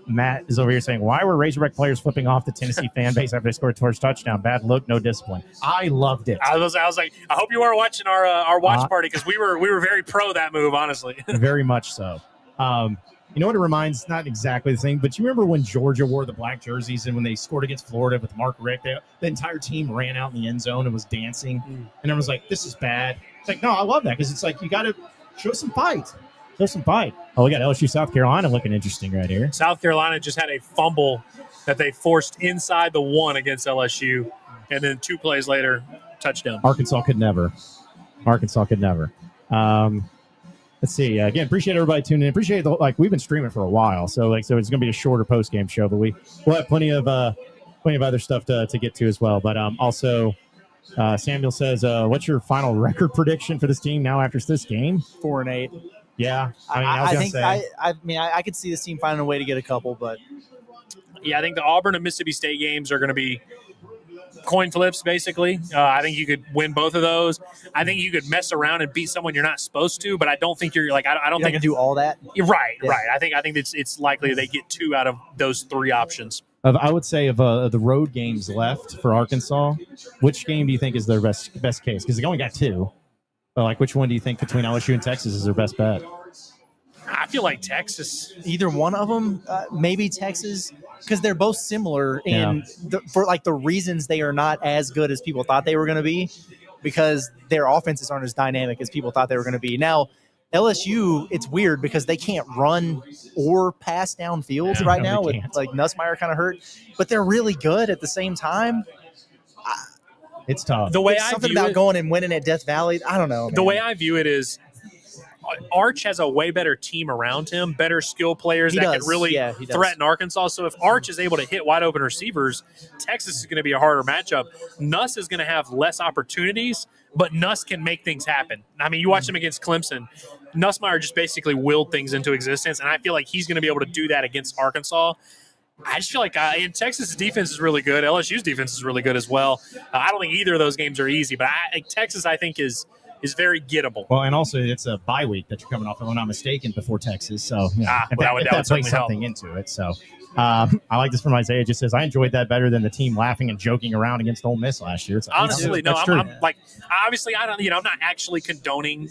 Matt is over here saying, why were Razorback players flipping off the Tennessee fan base after they scored a torch touchdown? Bad look, no discipline. I loved it. I was like, I hope you are watching our watch party, because we were very pro that move, honestly. Very much so. You know what it reminds? Not exactly the thing, but you remember when Georgia wore the black jerseys and when they scored against Florida with Mark Richt, the entire team ran out in the end zone and was dancing. And everyone was like, this is bad. It's like, no, I love that, because it's like you got to show some fight. Show some fight. Oh, we got LSU South Carolina looking interesting right here. South Carolina just had a fumble that they forced inside the one against LSU, and then 2 plays later, touchdown. Arkansas could never. Let's see. Again, appreciate everybody tuning in. Appreciate we've been streaming for a while, so it's going to be a shorter post game show, but we'll have plenty of other stuff to get to as well. But also, Samuel says, "What's your final record prediction for this team now after this game?" 4-8. Yeah, I could see this team finding a way to get a couple, but yeah, I think the Auburn and Mississippi State games are going to be coin flips, basically. I think you could win both of those. I think you could mess around and beat someone you're not supposed to, but I don't think you're like, I don't You're think not gonna do all that. you're right. Yeah. Right. I think it's likely they get 2 out of those 3 options. I would say of the road games left for Arkansas, which game do you think is their best case? Because they only got 2. But like, which one do you think between LSU and Texas is their best bet? I feel like Texas. Either one of them, maybe Texas, because they're both similar in for like the reasons they are not as good as people thought they were going to be, because their offenses aren't as dynamic as people thought they were going to be. Now, LSU, it's weird because they can't run or pass downfield right now with like Nussmeier kind of hurt, but they're really good at the same time. It's tough. The way It's I something view about it, going and winning at Death Valley. I don't know. the man. way I view it is Arch has a way better team around him, better skill players He that does. can really Yeah, he does. threaten Arkansas. So if Arch is able to hit wide open receivers, Texas is going to be a harder matchup. Nuss is going to have less opportunities, but Nuss can make things happen. I mean, you watch him against Clemson. Nussmeier just basically willed things into existence, and I feel like he's going to be able to do that against Arkansas. I just feel like in Texas' defense is really good. LSU's defense is really good as well. I don't think either of those games are easy, but Texas, I think, is very gettable. Well, and also it's a bye week that you're coming off, if I'm not mistaken, before Texas. So that would plays certainly something into it. So I like this from Isaiah. It just says, I enjoyed that better than the team laughing and joking around against Ole Miss last year. It's like, Honestly, no, that's true. I'm like, obviously, I don't, I'm not actually condoning,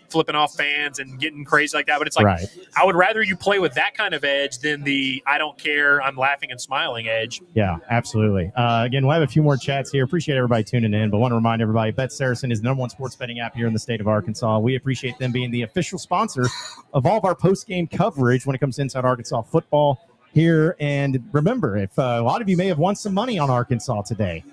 flipping off fans and getting crazy like that. But it's like, Right. I would rather you play with that kind of edge than the I don't care, I'm laughing and smiling edge. Yeah, absolutely. Again, we'll have a few more chats here. Appreciate everybody tuning in, but want to remind everybody, Bet Saracen is the #1 sports betting app here in the state of Arkansas. We appreciate them being the official sponsor of all of our post-game coverage when it comes to Inside Arkansas football here. And remember, if a lot of you may have won some money on Arkansas today.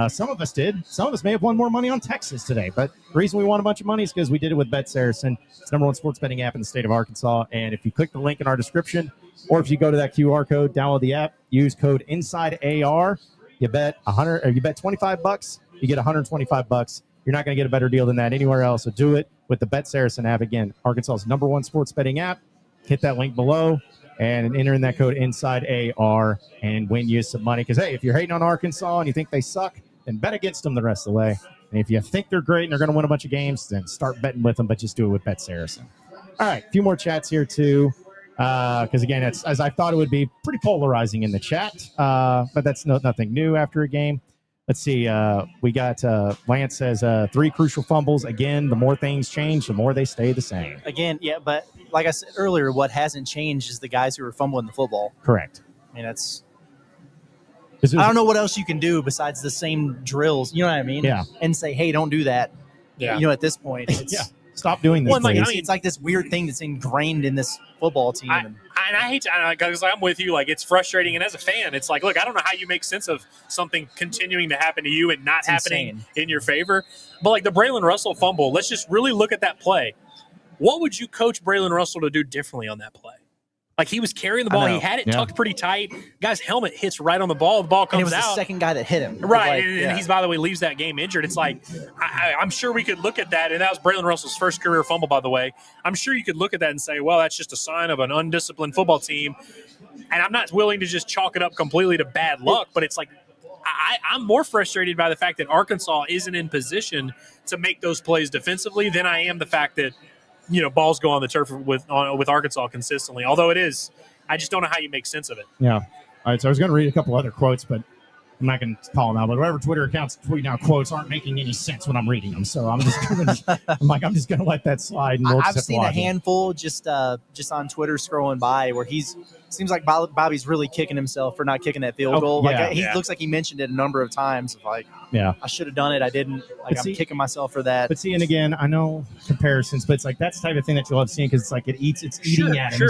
Some of us did. Some of us may have won more money on Texas today. But the reason we won a bunch of money is because we did it with Bet Saracen. It's the #1 sports betting app in the state of Arkansas. And if you click the link in our description, or if you go to that QR code, download the app, use code INSIDEAR, you bet $25, you get $125. You're not going to get a better deal than that anywhere else. So do it with the Bet Saracen app. Again, Arkansas's #1 sports betting app. Hit that link below and enter in that code INSIDEAR and win you some money. Because, hey, if you're hating on Arkansas and you think they suck, then bet against them the rest of the way. And if you think they're great and they're going to win a bunch of games, then start betting with them, but just do it with Bet Saracen. All right, a few more chats here, too. Because, again, it's as I thought it would be, pretty polarizing in the chat. But that's nothing new after a game. Let's see. We got Lance says 3 crucial fumbles. Again, the more things change, the more they stay the same. Again, yeah, but like I said earlier, what hasn't changed is the guys who are fumbling the football. Correct. I mean, I don't know what else you can do besides the same drills. You know what I mean? Yeah. And say, hey, don't do that. Yeah. At this point, it's, Stop doing this. Well, like, please. it's like this weird thing that's ingrained in this football team. I hate to, because I'm with you. Like, it's frustrating. And as a fan, it's like, look, I don't know how you make sense of something continuing to happen to you and not happening in your favor. But like the Braylon Russell fumble, let's just really look at that play. What would you coach Braylon Russell to do differently on that play? Like, he was carrying the ball. He had it tucked pretty tight. Guy's helmet hits right on the ball. The ball comes out. And it was the second guy that hit him. Right. And he's, by the way, leaves that game injured. It's like, I'm sure we could look at that. And that was Braylon Russell's first career fumble, by the way. I'm sure you could look at that and say, well, that's just a sign of an undisciplined football team. And I'm not willing to just chalk it up completely to bad luck. But it's like, I'm more frustrated by the fact that Arkansas isn't in position to make those plays defensively than I am the fact that, balls go on the turf with Arkansas consistently. Although it is, I just don't know how you make sense of it. Yeah. All right. So I was going to read a couple other quotes, but I'm not going to call them out. But whatever Twitter accounts tweeting out quotes aren't making any sense when I'm reading them. So I'm just going to let that slide. And I've seen a handful just on Twitter scrolling by where seems like Bobby's really kicking himself for not kicking that field goal. He looks like he mentioned it a number of times. I should have done it. I didn't. I'm kicking myself for that. But see, and again, I know comparisons, but it's like that's the type of thing that you love seeing because it's like it's eating at him.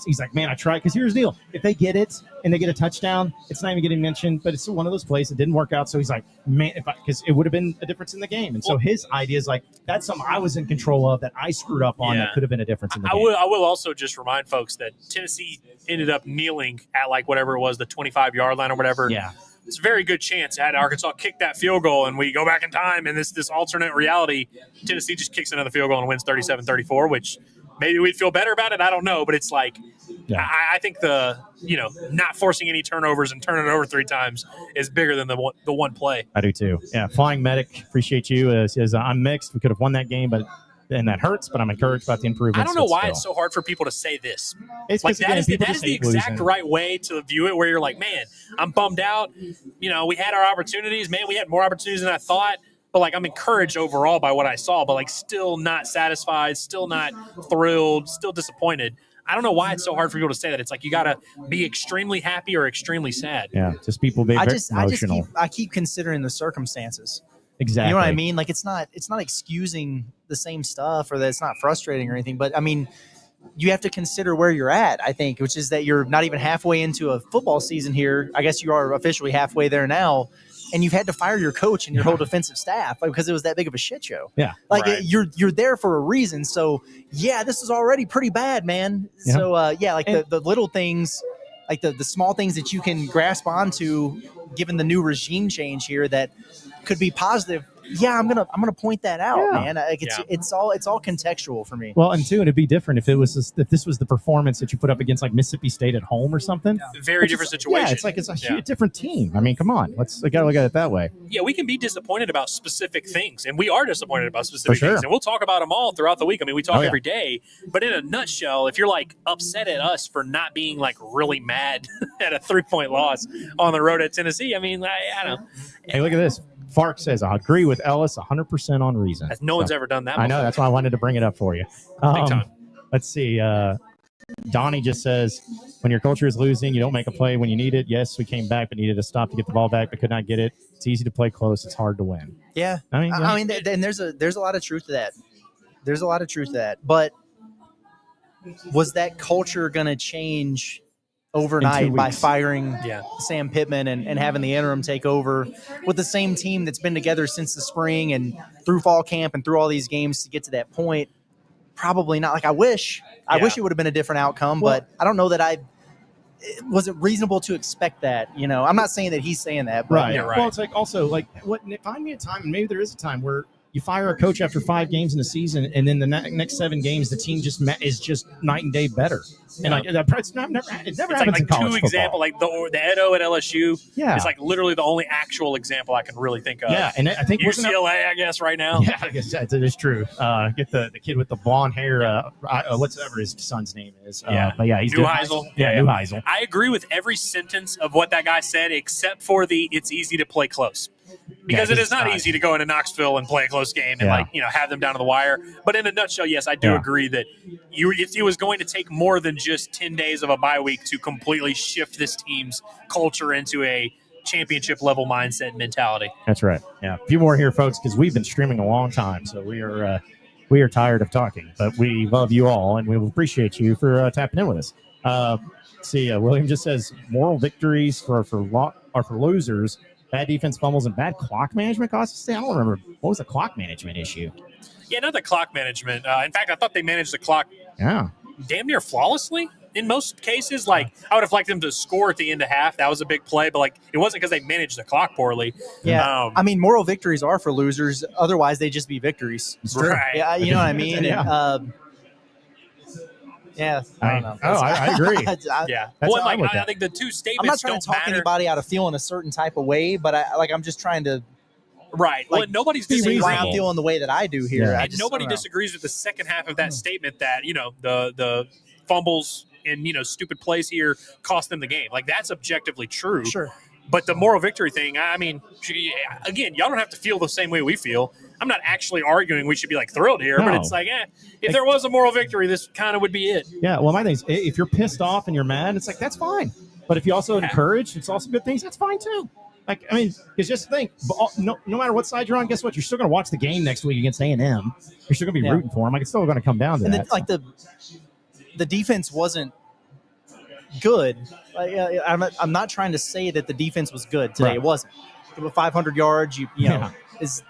He's like, man, I tried. Because here's the deal. If they get it and they get a touchdown, it's not even getting mentioned, but it's one of those plays that didn't work out. So he's like, man, because it would have been a difference in the game. And so his idea is like, that's something I was in control of that I screwed up on that could have been a difference in the game. I will also just remind folks that Tennessee ended up kneeling at like whatever it was, the 25-yard line or whatever. Yeah. It's a very good chance had Arkansas kick that field goal and we go back in time and this alternate reality, Tennessee just kicks another field goal and wins 37-34, which maybe we'd feel better about it. I don't know, but it's like I think the not forcing any turnovers and turning it over 3 times is bigger than the one play. I do too. Yeah, Flying Medic, appreciate you. Says I'm mixed. We could have won that game, and that hurts. But I'm encouraged about the improvements. I don't know why it's so hard for people to say this. It's like that is the exact right way to view it. Where you're like, man, I'm bummed out. We had our opportunities. Man, we had more opportunities than I thought. But like, I'm encouraged overall by what I saw. But like, still not satisfied. Still not thrilled. Still disappointed. I don't know why it's so hard for people to say that. It's like you got to be extremely happy or extremely sad. Yeah, just people being emotional. I keep considering the circumstances. Exactly. You know what I mean? Like it's not excusing the same stuff or that it's not frustrating or anything. But I mean, you have to consider where you're at. I think, which is that you're not even halfway into a football season here. I guess you are officially halfway there now. And you've had to fire your coach and your whole defensive staff because it was that big of a shit show. Yeah, you're there for a reason. So yeah, this is already pretty bad, man. Yeah. So the little things, like the small things that you can grasp onto, given the new regime change here, that could be positive. Yeah, I'm gonna point that out, man. Like it's all contextual for me. Well, and it'd be different if if this was the performance that you put up against like Mississippi State at home or something. Very different situation. Yeah, it's a different team. I mean, come on, we gotta look at it that way. Yeah, we can be disappointed about specific things, and we are disappointed about specific things, and we'll talk about them all throughout the week. I mean, we talk every day, but in a nutshell, if you're like upset at us for not being like really mad at a 3-point loss on the road at Tennessee, I mean, I don't know. Hey, look at this. Fark says, I agree with Ellis 100% on reason. No one's ever done that before. I know. That's why I wanted to bring it up for you. Big time. Let's see. Donnie just says, when your culture is losing, you don't make a play when you need it. Yes, we came back, but needed to stop to get the ball back, but could not get it. It's easy to play close. It's hard to win. Yeah. I mean, and there's a lot of truth to that. There's a lot of truth to that. But was that culture going to change overnight by firing Sam Pittman and having the interim take over with the same team that's been together since the spring and through fall camp and through all these games to get to that point? Probably not. Like I wish it would have been a different outcome, but I don't know that was it reasonable to expect that? I'm not saying that he's saying that, but right. Well, it's like also like find me a time, and maybe there is a time where you fire a coach after 5 games in the season, and then the next 7 games, the team is just night and day better. And like it never happens in college two examples, like the Edo at LSU. Yeah, is like literally the only actual example I can really think of. Yeah, and I think UCLA, I guess right now. Yeah, I guess that is true. Get the kid with the blonde hair. Whatever his son's name is. But yeah, he's Neuheisel. Neuheisel. I agree with every sentence of what that guy said, except for it's easy to play close. Because it is not easy to go into Knoxville and play a close game and have them down to the wire. But in a nutshell, yes, I do agree that it was going to take more than just 10 days of a bye week to completely shift this team's culture into a championship level mindset and mentality. That's right. Yeah, a few more here, folks, because we've been streaming a long time, so we are tired of talking. But we love you all, and we appreciate you for tapping in with us. William just says moral victories for losers. Bad defense fumbles and bad clock management costs us. I don't remember. What was the clock management issue? Yeah, not the clock management. In fact, I thought they managed the clock damn near flawlessly in most cases. Like, I would have liked them to score at the end of half. That was a big play, but like it wasn't because they managed the clock poorly. Yeah, I mean, moral victories are for losers. Otherwise, they just be victories. Right. Yeah, you know what I mean? Yeah, I don't know. I agree. I think the two statements. I'm not trying to talk anybody out of feeling a certain type of way, but I'm just trying to. Right. Like, well, nobody's why disagreeing. I'm feeling the way that I do here. Yeah. Nobody disagrees with the second half of that statement that the fumbles and stupid plays here cost them the game. Like that's objectively true. Sure. But the moral victory thing, I mean, again, y'all don't have to feel the same way we feel. I'm not actually arguing we should be like thrilled here, but it's like, if there was a moral victory, this kind of would be it. Yeah, well, my thing is, if you're pissed off and you're mad, it's like, that's fine. But if you also encourage, it's also good things, that's fine too. Like, I mean, because just think, no matter what side you're on, guess what? You're still going to watch the game next week against A&M. You're still going to be rooting for them. Like, it's still going to come down to that. The defense wasn't good. I'm not trying to say that the defense was good today. Right. It wasn't. With 500 yards,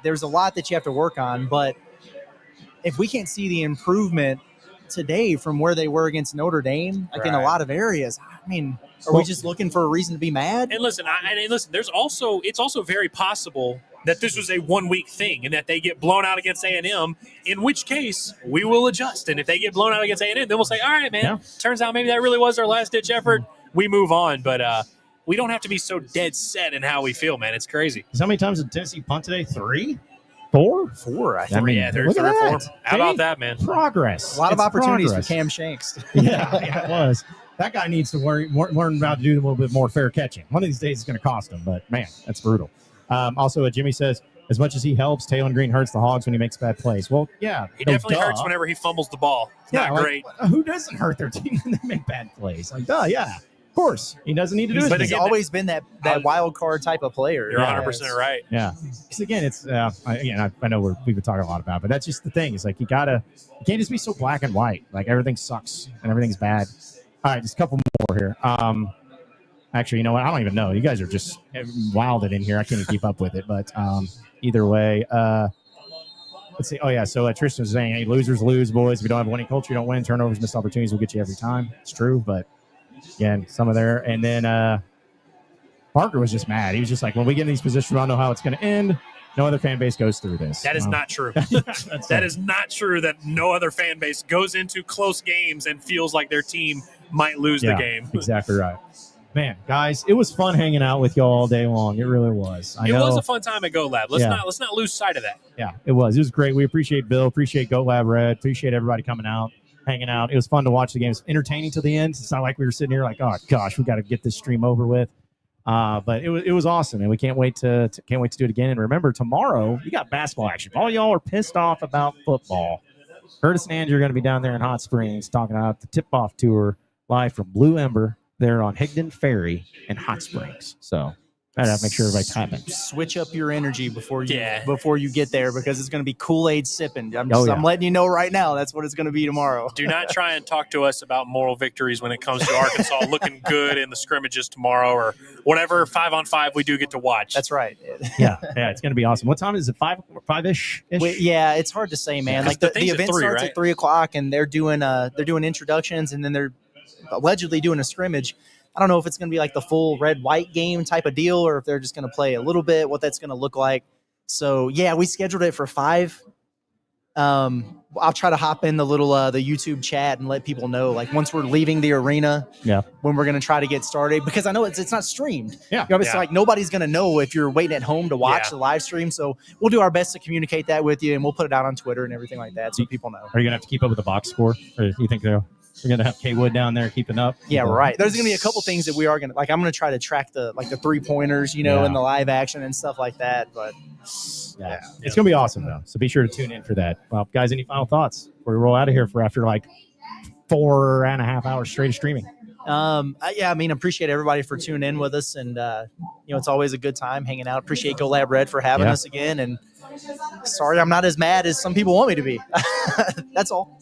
there's a lot that you have to work on. But if we can't see the improvement today from where they were against Notre Dame, in a lot of areas, I mean, are we just looking for a reason to be mad? And listen, it's also very possible that this was a 1 week thing and that they get blown out against A&M, in which case we will adjust. And if they get blown out against A&M, then we'll say, all right, man, turns out maybe that really was our last ditch effort. We move on. But we don't have to be so dead set in how we feel, man. It's crazy. How many times did Tennessee punt today? 3? 4? 4, I think. I mean, yeah, look three at or 4. that. How about that, man? Progress. A lot of It's opportunities progress. for Cam Shanks. Yeah, it was. That guy needs to learn about to do a little bit more fair catching. One of these days it's going to cost him, but man, that's brutal. Also, Jimmy says, as much as he helps, Taylor Green hurts the Hogs when he makes bad plays. Well, yeah. He definitely hurts whenever he fumbles the ball. It's not great. Who doesn't hurt their team when they make bad plays? Yeah. Of course. He doesn't need to do it. But he's always been that wild card type of player. You're 100% right. Yeah. Because again, it's I know we've been talking a lot about it, but that's just the thing. It's like you can't just be so black and white. Like everything sucks and everything's bad. All right, just a couple more here. Actually, you know what? I don't even know. You guys are just wilded in here. I can't even keep up with it. But either way, let's see. Oh, yeah. So Tristan was saying, hey, losers lose, boys. If you don't have a winning culture, you don't win. Turnovers, missed opportunities will get you every time. It's true. But, again, some of there. And then Parker was just mad. He was just like, when we get in these positions, we don't know how it's going to end. No other fan base goes through this. That is not true. That is not true that no other fan base goes into close games and feels like their team might lose the game. Exactly right. Man, guys, it was fun hanging out with y'all all day long. It really was. It was a fun time at Go Lab. Let's not lose sight of that. Yeah, it was. It was great. We appreciate Bill. Appreciate Go Lab Red. Appreciate everybody coming out, hanging out. It was fun to watch the games. Entertaining to the end. It's not like we were sitting here like, oh gosh, we got to get this stream over with. But it was awesome, and we can't wait to do it again. And remember, tomorrow you got basketball action. All y'all are pissed off about football. Curtis and Andrew are going to be down there in Hot Springs talking about the tip-off tour live from Blue Ember. They're on Higdon Ferry in Hot Springs. So I have to make sure everybody's tapping. Switch up your energy before you get there, because it's going to be Kool-Aid sipping. I'm letting you know right now that's what it's going to be tomorrow. Do not try and talk to us about moral victories when it comes to Arkansas looking good in the scrimmages tomorrow or whatever 5-on-5 we do get to watch. That's right. Yeah, it's going to be awesome. What time is it? 5-ish? Yeah, it's hard to say, man. Like the event starts at 3:00, and they're doing introductions, and then they're allegedly doing a scrimmage. I don't know if it's going to be like the full red-white game type of deal, or if they're just going to play a little bit, what that's going to look like. So, yeah, we scheduled it for 5. I'll try to hop in the little the YouTube chat and let people know, like, once we're leaving the arena, when we're going to try to get started, because I know it's not streamed. So like nobody's going to know if you're waiting at home to watch the live stream. So we'll do our best to communicate that with you, and we'll put it out on Twitter and everything like that, so people know. Are you going to have to keep up with the box score, or do you think they're going to have K Wood down there keeping up? Yeah, right. There's going to be a couple things that we are going to, like, I'm going to try to track the 3-pointers, and the live action and stuff like that. But it's going to be awesome though. So be sure to tune in for that. Well, guys, any final thoughts before we roll out of here after like 4.5 hours straight of streaming? Appreciate everybody for tuning in with us, and it's always a good time hanging out. Appreciate Go Lab Red for having us again, and sorry I'm not as mad as some people want me to be. That's all.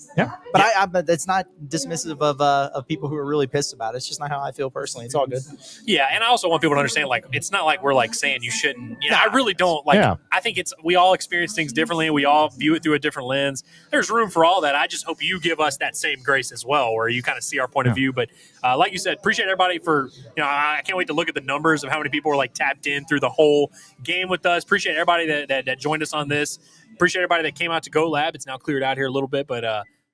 But it's not dismissive of people who are really pissed about it. It's just not how I feel personally. It's all good. Yeah, and I also want people to understand, like, it's not like we're like saying you shouldn't. I really don't. I think we all experience things differently. We all view it through a different lens. There's room for all that. I just hope you give us that same grace as well, where you kind of see our point of view. But like you said, appreciate everybody for, I can't wait to look at the numbers of how many people were like tapped in through the whole game with us. Appreciate everybody that joined us on this. Appreciate everybody that came out to Go Lab. It's now cleared out here a little bit, but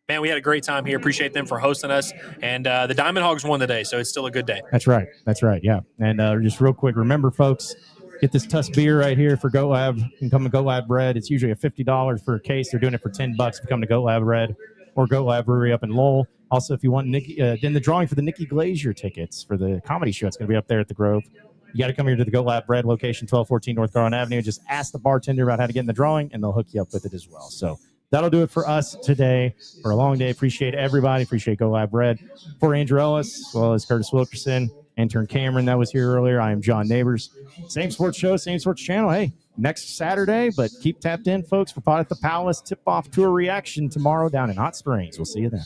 man, we had a great time here. Appreciate them for hosting us. And the Diamond Hogs won today, so it's still a good day. That's right. Yeah. And just real quick, remember, folks, get this Tuss beer right here for Go Lab. You can come to Go Lab Red. It's usually a $50 for a case. They're doing it for $10 if you come to Go Lab Red or Go Lab Brewery up in Lowell. Also, if you want then the drawing for the Nikki Glazier tickets for the comedy show, it's going to be up there at the Grove. You got to come here to the Go Lab Red location, 1214 North Garland Avenue. Just ask the bartender about how to get in the drawing, and they'll hook you up with it as well. So that'll do it for us today for a long day. Appreciate everybody. Appreciate Go Lab Red. For Andrew Ellis, as well as Curtis Wilkerson, intern Cameron that was here earlier, I am John Neighbors. Same sports show, same sports channel. Hey, next Saturday, but keep tapped in, folks, for Pot at the Palace tip-off tour reaction tomorrow down in Hot Springs. We'll see you then.